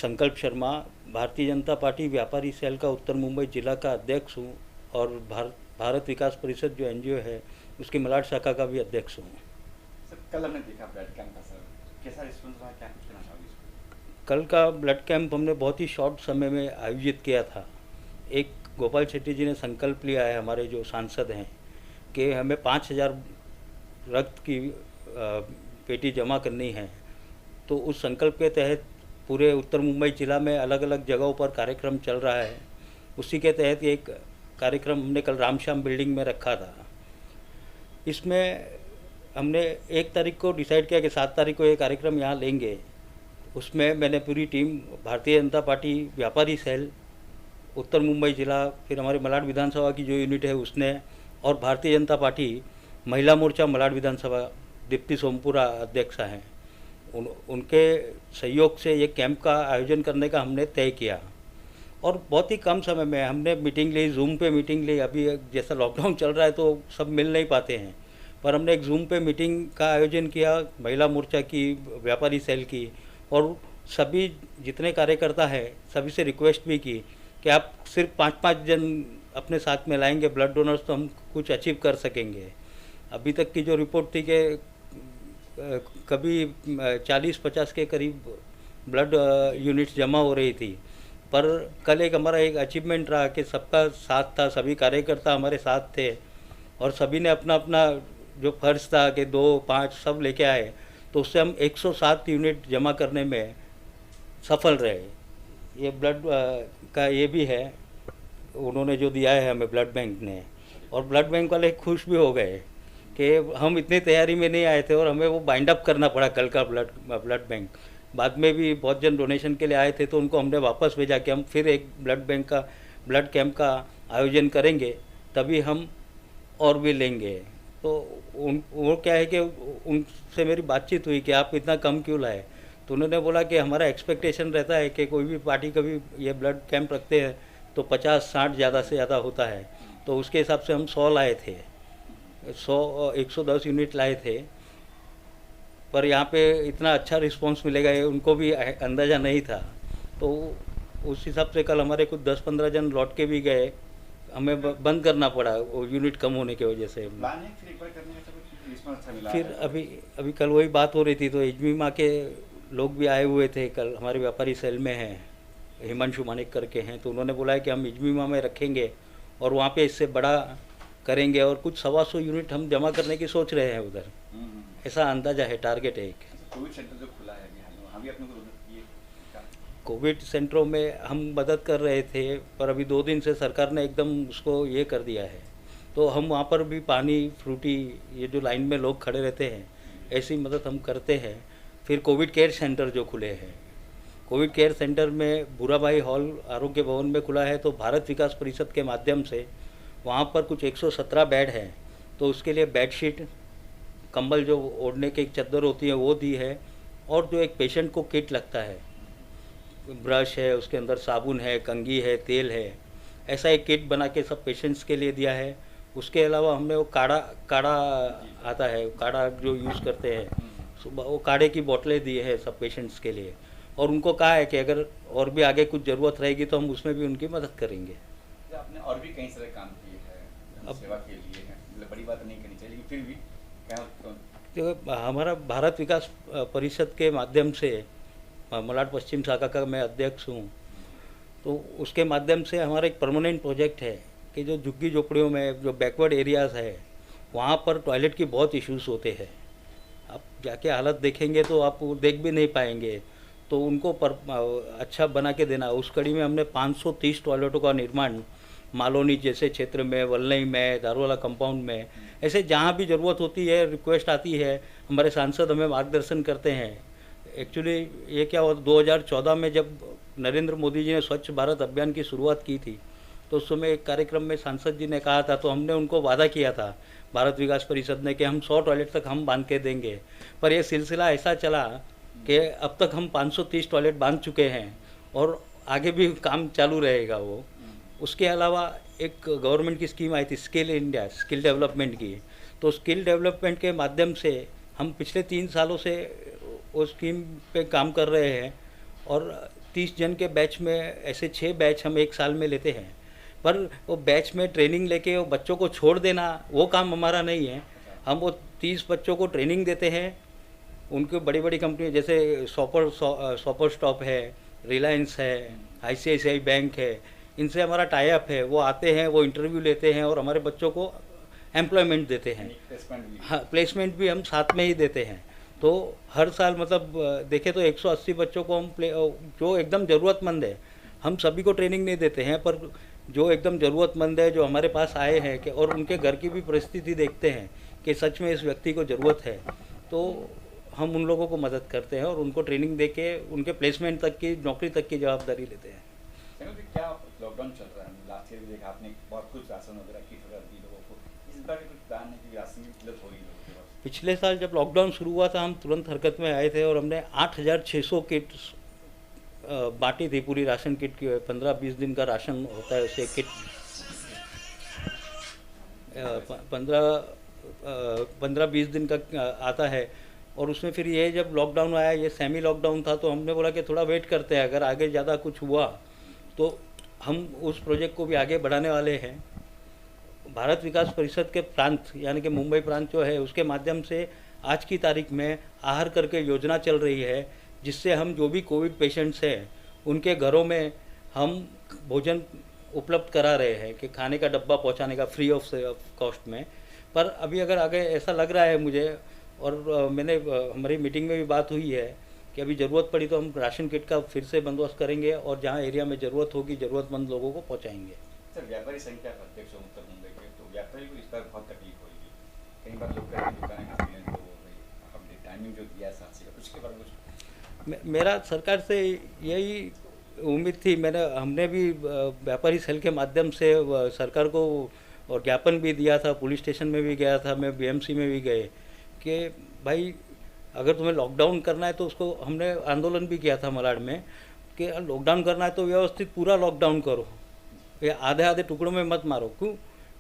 संकल्प शर्मा, भारतीय जनता पार्टी व्यापारी सेल का उत्तर मुंबई जिला का अध्यक्ष हूँ और भारत विकास परिषद जो एनजीओ है उसकी मलाड शाखा का भी अध्यक्ष हूँ। सर, कल हमने देखा ब्लड कैंप का, सर कैसा रिस्पॉन्स रहा, क्या कुछ कहना चाहोगे इसको? कल का ब्लड कैंप हमने बहुत ही शॉर्ट समय में आयोजित किया था। एक गोपाल शेट्टी जी ने संकल्प लिया है, हमारे जो सांसद हैं, कि हमें 5,000 रक्त की पेटी जमा करनी है। तो उस संकल्प के तहत पूरे उत्तर मुंबई जिला में अलग अलग जगहों पर कार्यक्रम चल रहा है। उसी के तहत एक कार्यक्रम हमने कल रामश्याम बिल्डिंग में रखा था। इसमें हमने 1 तारीख को डिसाइड किया कि 7 तारीख को ये कार्यक्रम यहाँ लेंगे। उसमें मैंने पूरी टीम भारतीय जनता पार्टी व्यापारी सेल उत्तर मुंबई जिला, फिर हमारे मलाड विधानसभा की जो यूनिट है उसने, और भारतीय जनता पार्टी महिला मोर्चा मलाड विधानसभा दीप्ति सोमपुरा अध्यक्षा हैं, उनके सहयोग से ये कैंप का आयोजन करने का हमने तय किया। और बहुत ही कम समय में हमने मीटिंग ली, जूम पे मीटिंग ली। अभी जैसा लॉकडाउन चल रहा है तो सब मिल नहीं पाते हैं, पर हमने एक जूम पे मीटिंग का आयोजन किया महिला मोर्चा की, व्यापारी सेल की, और सभी जितने कार्यकर्ता हैं सभी से रिक्वेस्ट भी की कि आप सिर्फ 5-5 जन अपने साथ में लाएंगे ब्लड डोनर्स तो हम कुछ अचीव कर सकेंगे। अभी तक की जो रिपोर्ट थी कि कभी 40-50 के करीब ब्लड यूनिट्स जमा हो रही थी, पर कल हमारा एक अचीवमेंट रहा कि सबका साथ था, सभी कार्यकर्ता हमारे साथ थे और सभी ने अपना अपना जो फर्ज था कि 2-5 सब लेके आए, तो उससे हम 107 यूनिट जमा करने में सफल रहे। ये ब्लड का ये भी है, उन्होंने जो दिया है हमें ब्लड बैंक ने, और ब्लड बैंक वाले खुश भी हो गए कि हम इतनी तैयारी में नहीं आए थे और हमें वो बाइंड अप करना पड़ा कल का ब्लड बैंक। बाद में भी बहुत जन डोनेशन के लिए आए थे तो उनको हमने वापस भेजा कि हम फिर एक ब्लड कैंप का आयोजन करेंगे, तभी हम और भी लेंगे। तो वो क्या है कि उनसे मेरी बातचीत हुई कि आप इतना कम क्यों लाए, तो उन्होंने बोला कि हमारा एक्सपेक्टेशन रहता है कि कोई भी पार्टी कभी ये ब्लड कैंप रखते हैं तो 50-60 ज़्यादा से ज़्यादा होता है, तो उसके हिसाब से हम 100 लाए थे, 110 यूनिट लाए थे। पर यहाँ पे इतना अच्छा रिस्पांस मिलेगा ये उनको भी अंदाज़ा नहीं था, तो उस हिसाब से कल हमारे कुछ 10-15 जन लौट के भी गए, हमें बंद करना पड़ा वो यूनिट कम होने की वजह से। फिर अभी कल वही बात हो रही थी तो एजमी के लोग भी आए हुए थे कल, हमारे व्यापारी सेल में हैं, हिमांशु मानिक करके हैं, तो उन्होंने बोला है कि हम इजमीमा में रखेंगे और वहाँ पे इससे बड़ा करेंगे और कुछ 125 यूनिट हम जमा करने की सोच रहे हैं उधर, ऐसा अंदाजा है, टारगेट है एक। कोविड सेंटर जो खुला है वहाँ भी अपने को कोविड सेंटरों में हम मदद कर रहे थे, पर अभी 2 दिन से सरकार ने एकदम उसको ये कर दिया है, तो हम वहाँ पर भी पानी, फ्रूटी, ये जो लाइन में लोग खड़े रहते हैं ऐसी मदद हम करते हैं। फिर कोविड केयर सेंटर जो खुले हैं, कोविड केयर सेंटर में भूराबाई हॉल आरोग्य भवन में खुला है, तो भारत विकास परिषद के माध्यम से वहाँ पर कुछ 117 बेड हैं, तो उसके लिए बेडशीट, कंबल जो ओढ़ने की चादर होती है वो दी है, और जो एक पेशेंट को किट लगता है, ब्रश है, उसके अंदर साबुन है, कंघी है, तेल है, ऐसा एक किट बना के सब पेशेंट्स के लिए दिया है। उसके अलावा हमने वो काढ़ा आता है, काढ़ा जो यूज़ करते हैं सुबह, वो काढ़े की बोतलें दी है सब पेशेंट्स के लिए, और उनको कहा है कि अगर और भी आगे कुछ ज़रूरत रहेगी तो हम उसमें भी उनकी मदद करेंगे। आपने और भी कई सारे काम किए हैं, अब सेवा के लिए है, मतलब बड़ी बात नहीं करनी चाहिए, लेकिन फिर भी क्या तो हमारा भारत विकास परिषद के माध्यम से, मलाड पश्चिम शाखा का मैं अध्यक्ष हूँ, तो उसके माध्यम से हमारा एक परमानेंट प्रोजेक्ट है कि जो झुग्गी झोपड़ियों में जो बैकवर्ड एरियाज़ है वहाँ पर टॉयलेट की बहुत इश्यूज़ होते हैं। आप जाके हालत देखेंगे तो आप देख भी नहीं पाएंगे, तो उनको अच्छा बना के देना। उस कड़ी में हमने 530 टॉयलेटों का निर्माण मालोनी जैसे क्षेत्र में, वलनई में, दारूवाला कंपाउंड में, ऐसे जहाँ भी ज़रूरत होती है, रिक्वेस्ट आती है, हमारे सांसद हमें मार्गदर्शन करते हैं। एक्चुअली ये क्या हुआ, 2014 में जब नरेंद्र मोदी जी ने स्वच्छ भारत अभियान की शुरुआत की थी, तो उस समय एक कार्यक्रम में सांसद जी ने कहा था, तो हमने उनको वादा किया था भारत विकास परिषद ने कि हम 100 टॉयलेट तक हम बांध के देंगे। पर ये सिलसिला ऐसा चला कि अब तक हम 530 टॉयलेट बांध चुके हैं और आगे भी काम चालू रहेगा वो। उसके अलावा एक गवर्नमेंट की स्कीम आई थी स्किल इंडिया, स्किल डेवलपमेंट की, तो स्किल डेवलपमेंट के माध्यम से हम पिछले 3 सालों से वो स्कीम पे काम कर रहे हैं और 30 जन के बैच में ऐसे 6 बैच हम एक साल में लेते हैं। पर वो बैच में ट्रेनिंग लेके वो बच्चों को छोड़ देना वो काम हमारा नहीं है। हम वो 30 बच्चों को ट्रेनिंग देते हैं। उनके बड़ी बड़ी कंपनी जैसे शॉपर स्टॉप है, रिलायंस है, ICICI बैंक है, इनसे हमारा टाई अप है। वो आते हैं, वो इंटरव्यू लेते हैं और हमारे बच्चों को एम्प्लॉयमेंट देते हैं। हाँ, प्लेसमेंट भी हम साथ में ही देते हैं। तो हर साल मतलब देखें तो 180 बच्चों को हम जो एकदम ज़रूरतमंद है, हम सभी को ट्रेनिंग नहीं देते हैं, पर जो एकदम ज़रूरतमंद है, जो हमारे पास आए हैं कि और उनके घर की भी परिस्थिति देखते हैं कि सच में इस व्यक्ति को ज़रूरत है, तो हम उन लोगों को मदद करते हैं और उनको ट्रेनिंग दे के उनके प्लेसमेंट तक की, नौकरी तक की जवाबदारी लेते हैं। क्या लॉकडाउन चल रहा है, लास्ट ईयर भी देखा आपने बहुत कुछ राशन वगैरह किट वगैरह दी लोगों को, इस बार कुछ प्लान है कि राशन की किल्लत हो रही है लोगों के पास? पिछले साल जब लॉकडाउन शुरू हुआ था, हम तुरंत हरकत में आए थे और हमने 8600 किट बांटी थी। पूरी राशन किट की 15-20 दिन का राशन होता है, उसे किट 15-20 दिन का आता है। और उसमें फिर ये जब लॉकडाउन आया, ये सेमी लॉकडाउन था, तो हमने बोला कि थोड़ा वेट करते हैं, अगर आगे ज़्यादा कुछ हुआ तो हम उस प्रोजेक्ट को भी आगे बढ़ाने वाले हैं। भारत विकास परिषद के प्रांत यानी कि मुंबई प्रांत जो है, उसके माध्यम से आज की तारीख में आहार करके योजना चल रही है, जिससे हम जो भी कोविड पेशेंट्स हैं उनके घरों में हम भोजन उपलब्ध करा रहे हैं कि खाने का डब्बा पहुंचाने का फ्री ऑफ कॉस्ट में। पर अभी अगर आगे ऐसा लग रहा है मुझे, और मैंने हमारी मीटिंग में भी बात हुई है कि अभी ज़रूरत पड़ी तो हम राशन किट का फिर से बंदोबस्त करेंगे और जहाँ एरिया में ज़रूरत होगी ज़रूरतमंद लोगों को पहुँचाएँगे। सर, व्यापारी संख्या अध्यक्ष उत्तर मुंबई के, तो व्यापारी को इस बार बहुत तकलीफ होगी। कई बार लोग कहते हैं दुकानें खरीदने तो हमने टाइमिंग जो दिया है 7 से, उसके बारे में कुछ? मेरा सरकार से यही उम्मीद थी। हमने भी व्यापारी सेल के माध्यम से सरकार को और ज्ञापन भी दिया था, पुलिस स्टेशन में भी गया था, मैं BMC में भी गए कि भाई अगर तुम्हें लॉकडाउन करना है तो उसको, हमने आंदोलन भी किया था मलाड में कि लॉकडाउन करना है तो व्यवस्थित पूरा लॉकडाउन करो, ये आधे आधे टुकड़ों में मत मारो। क्यों?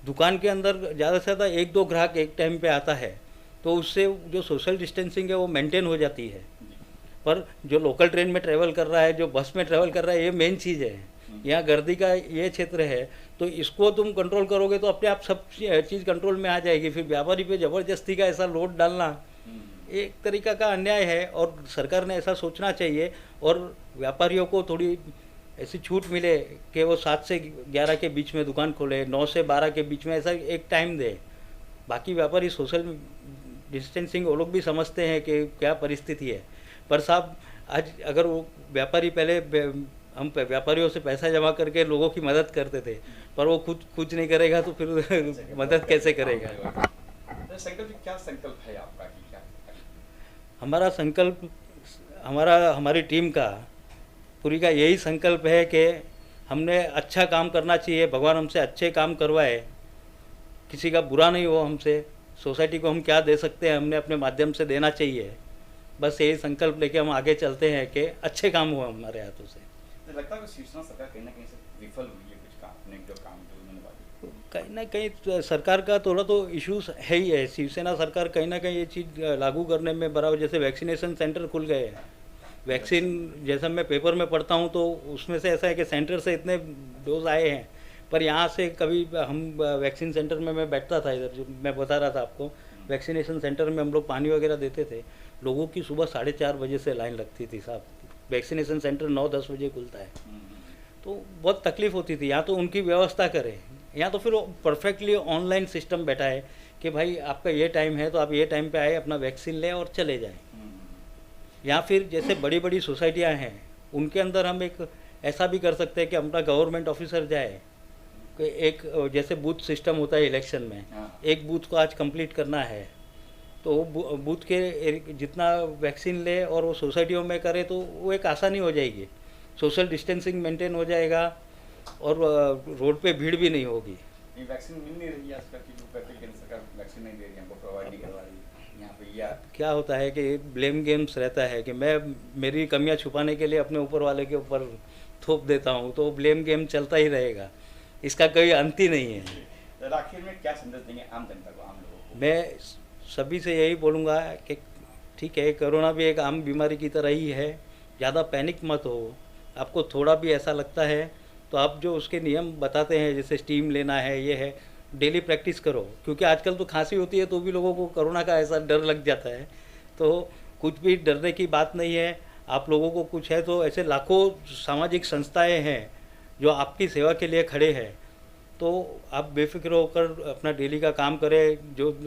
दुकान के अंदर ज़्यादा से ज़्यादा 1-2 ग्राहक एक टाइम पे आता है, तो उससे जो सोशल डिस्टेंसिंग है वो मेंटेन हो जाती है। पर जो लोकल ट्रेन में ट्रैवल कर रहा है, जो बस में ट्रैवल कर रहा है, ये मेन चीज़ है। यहाँ गर्दी का ये क्षेत्र है, तो इसको तुम कंट्रोल करोगे तो अपने आप सब चीज़ कंट्रोल में आ जाएगी। फिर व्यापारी पे ज़बरदस्ती का ऐसा लोड डालना एक तरीका का अन्याय है, और सरकार ने ऐसा सोचना चाहिए और व्यापारियों को थोड़ी ऐसी छूट मिले कि वो 7 से 11 के बीच में दुकान खोले, 9 से 12 के बीच में, ऐसा एक टाइम दे। बाकी व्यापारी सोशल डिस्टेंसिंग वो लोग भी समझते हैं कि क्या परिस्थिति है। पर साहब, आज अगर वो व्यापारी पहले हम व्यापारियों से पैसा जमा करके लोगों की मदद करते थे, पर वो खुद कुछ नहीं करेगा तो फिर मदद कैसे करेगा? संकल्प, क्या संकल्प है आपका कि क्या? हमारा संकल्प, हमारी टीम का पूरी का यही संकल्प है कि हमने अच्छा काम करना चाहिए, भगवान हमसे अच्छे काम करवाए, किसी का बुरा नहीं हो हमसे, सोसाइटी को हम क्या दे सकते हैं हमने अपने माध्यम से देना चाहिए। बस यही संकल्प लेके हम आगे चलते हैं कि अच्छे काम हुआ हमारे हाथों से। लगता है कि शिवसेना सरकार कहीं ना कहीं से विफल हुई है कुछ काम, अपने जो काम जो उन्होंने बात, कहीं ना कहीं सरकार का थोड़ा तो इश्यूज है ही है। शिवसेना सरकार कहीं ना कहीं ये चीज़ लागू करने में बराबर, जैसे वैक्सीनेशन सेंटर खुल गए हैं, वैक्सीन जैसा मैं पेपर में पढ़ता हूँ तो उसमें से ऐसा है कि सेंटर से इतने डोज आए हैं, पर यहाँ से कभी हम वैक्सीन सेंटर में, मैं बैठता था इधर, जो मैं बता रहा था आपको, वैक्सीनेशन सेंटर में हम लोग पानी वगैरह देते थे, लोगों की सुबह 4:30 बजे से लाइन लगती थी साहब। वैक्सीनेशन सेंटर 9-10 बजे खुलता है, तो बहुत तकलीफ होती थी। यहाँ तो उनकी व्यवस्था करें, यहाँ तो फिर परफेक्टली ऑनलाइन सिस्टम बैठा है कि भाई आपका ये टाइम है तो आप ये टाइम पे आए, अपना वैक्सीन लें और चले जाएं। या फिर जैसे बड़ी बड़ी सोसाइटियाँ हैं, उनके अंदर हम एक ऐसा भी कर सकते हैं कि अपना गवर्नमेंट ऑफिसर जाए, कि एक जैसे बूथ सिस्टम होता है इलेक्शन में, एक बूथ को आज कंप्लीट करना है, तो बूथ के जितना वैक्सीन ले और वो सोसाइटियों में करे तो वो एक आसानी हो जाएगी, सोशल डिस्टेंसिंग मेंटेन हो जाएगा और रोड पे भीड़ भी नहीं होगी। वैक्सीन मिल नहीं रही है आजकल की, केंद्र सरकार वैक्सीन नहीं दे रही है, हमको प्रोवाइड नहीं करवा रही यहाँ पे। या क्या होता है कि ब्लेम गेम्स रहता है कि मैं मेरी कमियां छुपाने के लिए अपने ऊपर वाले के ऊपर थोप देता हूँ, तो ब्लेम गेम चलता ही रहेगा, इसका कोई अंत ही नहीं है। आखिर में क्या संदेश देंगे आम जनता को, आम लोगों को? मैं सभी से यही बोलूँगा कि ठीक है, कोरोना भी एक आम बीमारी की तरह ही है, ज़्यादा पैनिक मत हो, आपको थोड़ा भी ऐसा लगता है तो आप जो उसके नियम बताते हैं, जैसे स्टीम लेना है, ये है, डेली प्रैक्टिस करो। क्योंकि आजकल तो खांसी होती है तो भी लोगों को कोरोना का ऐसा डर लग जाता है। तो कुछ भी डरने की बात नहीं है। आप लोगों को कुछ है तो ऐसे लाखों सामाजिक संस्थाएं हैं जो आपकी सेवा के लिए खड़े हैं। तो आप बेफिक्र होकर अपना डेली का काम करें, जो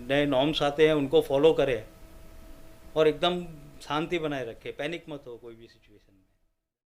नए नॉर्म्स आते हैं उनको फॉलो करें और एकदम शांति बनाए रखें, पैनिक मत हो कोई भी सिचुएशन।